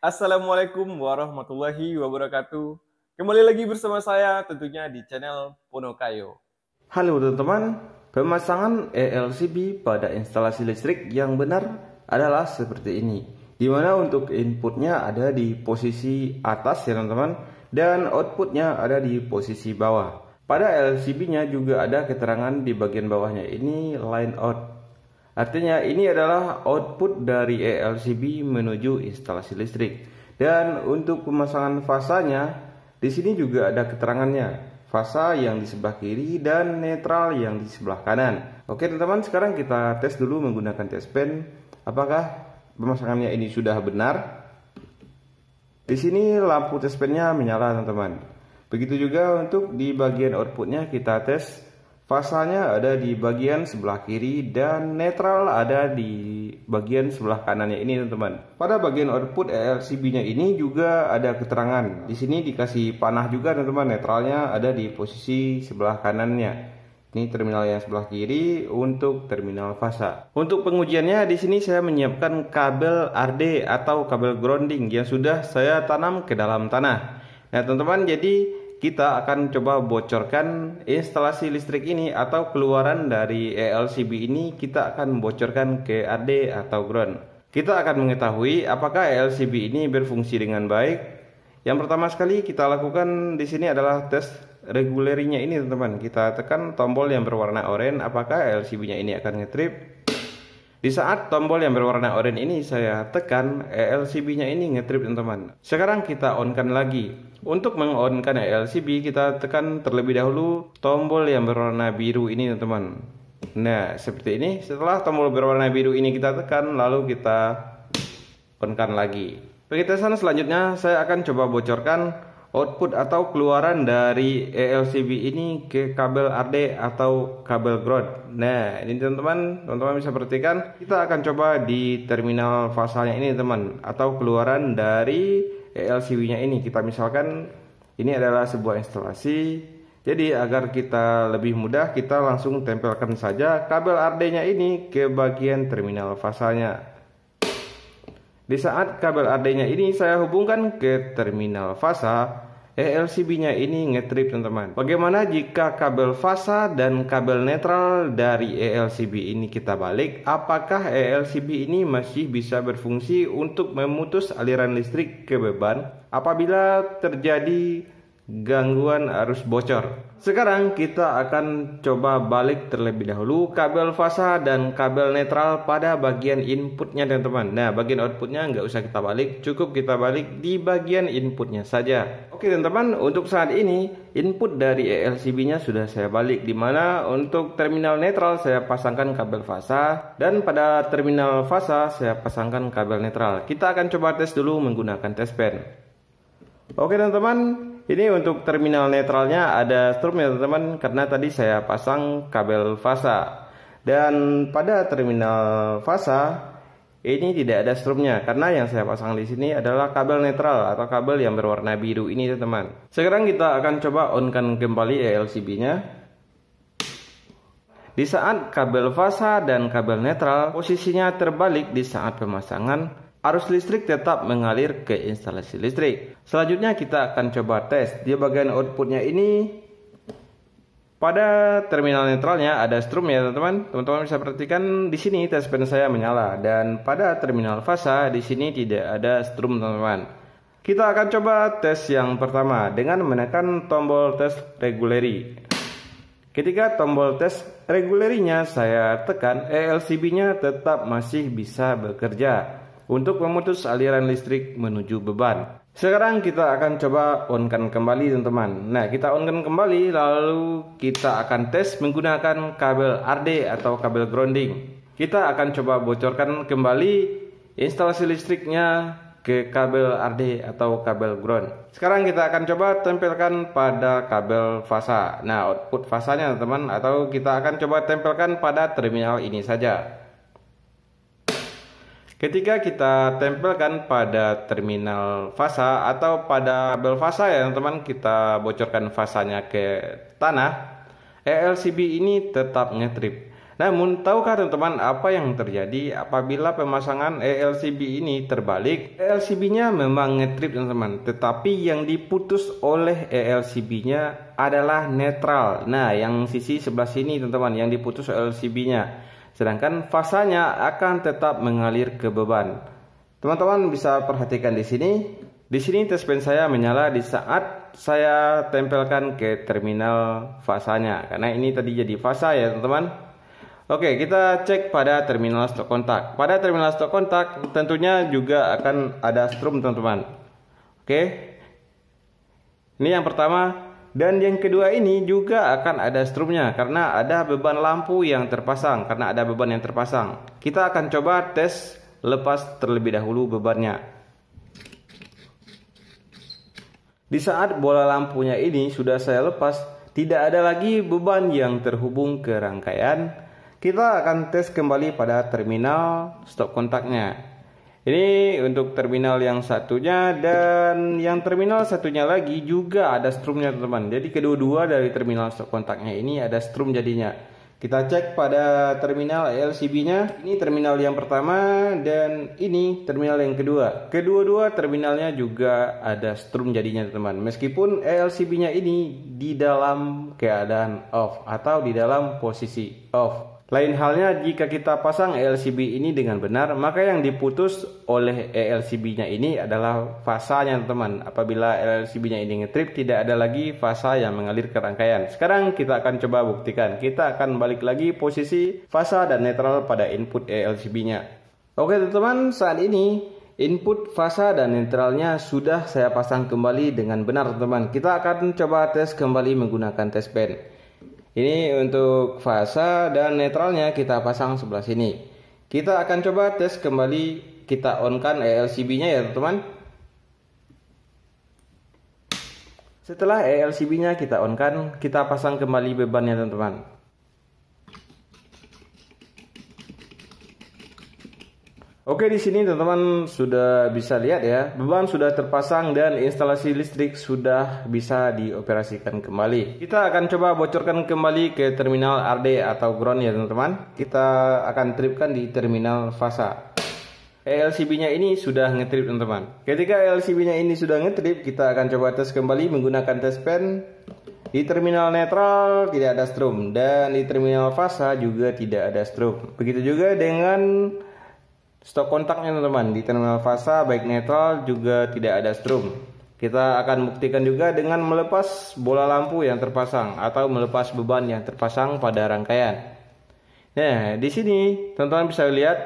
Assalamualaikum warahmatullahi wabarakatuh. Kembali lagi bersama saya tentunya di channel Ponokayo. Halo teman-teman, pemasangan ELCB pada instalasi listrik yang benar adalah seperti ini. Di mana untuk inputnya ada di posisi atas ya teman-teman, dan outputnya ada di posisi bawah. Pada LCB-nya juga ada keterangan di bagian bawahnya ini line out. Artinya ini adalah output dari ELCB menuju instalasi listrik. Dan untuk pemasangan fasanya, di sini juga ada keterangannya. Fasa yang di sebelah kiri dan netral yang di sebelah kanan. Oke teman-teman, sekarang kita tes dulu menggunakan test pen. Apakah pemasangannya ini sudah benar? Di sini lampu test pennya menyala teman-teman. Begitu juga untuk di bagian outputnya kita tes. Fasanya ada di bagian sebelah kiri dan netral ada di bagian sebelah kanannya ini teman-teman. Pada bagian output ELCB-nya ini juga ada keterangan. Di sini dikasih panah juga teman-teman. Netralnya ada di posisi sebelah kanannya. Ini terminal yang sebelah kiri untuk terminal fasa. Untuk pengujiannya di sini saya menyiapkan kabel RD atau kabel grounding yang sudah saya tanam ke dalam tanah. Nah teman-teman, jadi kita akan coba bocorkan instalasi listrik ini atau keluaran dari ELCB ini, kita akan bocorkan ke RD atau ground. Kita akan mengetahui apakah ELCB ini berfungsi dengan baik. Yang pertama sekali kita lakukan di sini adalah tes regulerinya ini teman-teman. Kita tekan tombol yang berwarna oranye, apakah ELCB-nya ini akan ngetrip. Di saat tombol yang berwarna oranye ini saya tekan, ELCB-nya ini ngetrip teman-teman. Sekarang kita on-kan lagi. Untuk meng-on-kan ELCB kita tekan terlebih dahulu tombol yang berwarna biru ini teman-teman. Nah seperti ini. Setelah tombol berwarna biru ini kita tekan, lalu kita on-kan lagi. Pengetesan selanjutnya saya akan coba bocorkan output atau keluaran dari ELCB ini ke kabel RD atau kabel ground. Nah ini teman-teman bisa perhatikan, kita akan coba di terminal fasanya ini teman, atau keluaran dari ELCB-nya ini. Kita misalkan ini adalah sebuah instalasi, jadi agar kita lebih mudah kita langsung tempelkan saja kabel RD-nya ini ke bagian terminal fasanya. Di saat kabel RD-nya ini saya hubungkan ke terminal fasa, ELCB-nya ini ngetrip teman-teman. Bagaimana jika kabel fasa dan kabel netral dari ELCB ini kita balik? Apakah ELCB ini masih bisa berfungsi untuk memutus aliran listrik ke beban apabila terjadi gangguan arus bocor? Sekarang kita akan coba balik terlebih dahulu kabel fasa dan kabel netral pada bagian inputnya teman-teman. Nah bagian outputnya nggak usah kita balik, cukup kita balik di bagian inputnya saja. Oke teman-teman, untuk saat ini input dari ELCB-nya sudah saya balik, dimana untuk terminal netral saya pasangkan kabel fasa dan pada terminal fasa saya pasangkan kabel netral. Kita akan coba tes dulu menggunakan test pen. Oke teman-teman, ini untuk terminal netralnya ada strumnya teman-teman, karena tadi saya pasang kabel fasa. Dan pada terminal fasa ini tidak ada strumnya, karena yang saya pasang di sini adalah kabel netral atau kabel yang berwarna biru ini teman-teman. Sekarang kita akan coba on-kan kembali ELCB-nya. Di saat kabel fasa dan kabel netral posisinya terbalik di saat pemasangan, arus listrik tetap mengalir ke instalasi listrik. Selanjutnya kita akan coba tes di bagian outputnya ini. Pada terminal netralnya ada strum ya teman-teman. Teman-teman bisa perhatikan di sini test pen saya menyala, dan pada terminal fasa di sini tidak ada strum teman-teman. Kita akan coba tes yang pertama dengan menekan tombol tes reguleri. Ketika tombol tes regulerinya saya tekan, ELCB-nya tetap masih bisa bekerja untuk memutus aliran listrik menuju beban. Sekarang kita akan coba on-kan kembali teman-teman. Nah kita on-kan kembali, lalu kita akan tes menggunakan kabel RD atau kabel grounding. Kita akan coba bocorkan kembali instalasi listriknya ke kabel RD atau kabel ground. Sekarang kita akan coba tempelkan pada kabel fasa. Nah output fasanya teman, atau kita akan coba tempelkan pada terminal ini saja. Ketika kita tempelkan pada terminal fasa atau pada kabel fasa ya teman-teman, kita bocorkan fasanya ke tanah, ELCB ini tetap ngetrip. Namun, tahukah teman-teman apa yang terjadi apabila pemasangan ELCB ini terbalik? ELCB-nya memang ngetrip teman-teman, tetapi yang diputus oleh ELCB-nya adalah netral. Nah, yang sisi sebelah sini teman-teman, yang diputus ELCB-nya. Sedangkan fasanya akan tetap mengalir ke beban. Teman-teman bisa perhatikan di sini. Di sini tes pen saya menyala di saat saya tempelkan ke terminal fasanya. Karena ini tadi jadi fasa ya teman-teman. Oke, kita cek pada terminal stop kontak. Pada terminal stop kontak tentunya juga akan ada strum teman-teman. Oke. Ini yang pertama. Dan yang kedua ini juga akan ada strumnya karena ada beban lampu yang terpasang. Karena ada beban yang terpasang. Kita akan coba tes lepas terlebih dahulu bebannya. Di saat bola lampunya ini sudah saya lepas, tidak ada lagi beban yang terhubung ke rangkaian. Kita akan tes kembali pada terminal stop kontaknya. Ini untuk terminal yang satunya, dan yang terminal satunya lagi juga ada strumnya teman-teman. Jadi kedua-dua dari terminal stop kontaknya ini ada strum jadinya. Kita cek pada terminal ELCB-nya. Ini terminal yang pertama dan ini terminal yang kedua. Kedua-dua terminalnya juga ada strum jadinya teman-teman. Meskipun ELCB-nya ini di dalam keadaan off atau di dalam posisi off. Lain halnya jika kita pasang ELCB ini dengan benar, maka yang diputus oleh ELCB-nya ini adalah fasanya teman-teman. Apabila ELCB-nya ini ngetrip, tidak ada lagi fasa yang mengalir ke rangkaian. Sekarang kita akan coba buktikan. Kita akan balik lagi posisi fasa dan netral pada input ELCB-nya. Oke teman-teman, saat ini input fasa dan netralnya sudah saya pasang kembali dengan benar teman-teman. Kita akan coba tes kembali menggunakan tes pen. Ini untuk fasa dan netralnya kita pasang sebelah sini. Kita akan coba tes kembali, kita on-kan ELCB-nya ya teman-teman. Setelah ELCB-nya kita on-kan, kita pasang kembali bebannya teman-teman. Oke, di sini teman-teman sudah bisa lihat ya, beban sudah terpasang dan instalasi listrik sudah bisa dioperasikan kembali. Kita akan coba bocorkan kembali ke terminal RD atau ground ya teman-teman. Kita akan tripkan di terminal fasa. ELCB-nya ini sudah ngetrip teman-teman. Ketika ELCB-nya ini sudah ngetrip, kita akan coba tes kembali menggunakan tes pen. Di terminal netral tidak ada strum dan di terminal fasa juga tidak ada strum. Begitu juga dengan stop kontaknya teman-teman. Di terminal fasa baik netral juga tidak ada strum. Kita akan buktikan juga dengan melepas bola lampu yang terpasang atau melepas beban yang terpasang pada rangkaian. Nah, di sini teman-teman bisa lihat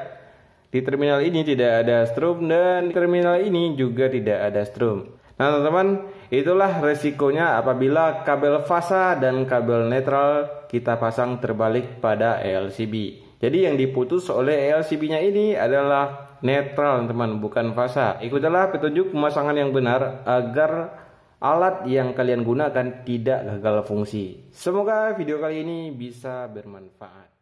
di terminal ini tidak ada strum dan di terminal ini juga tidak ada strum. Nah, teman-teman, itulah resikonya apabila kabel fasa dan kabel netral kita pasang terbalik pada ELCB. Jadi yang diputus oleh ELCB-nya ini adalah netral teman, bukan fasa. Ikutilah petunjuk pemasangan yang benar agar alat yang kalian gunakan tidak gagal fungsi. Semoga video kali ini bisa bermanfaat.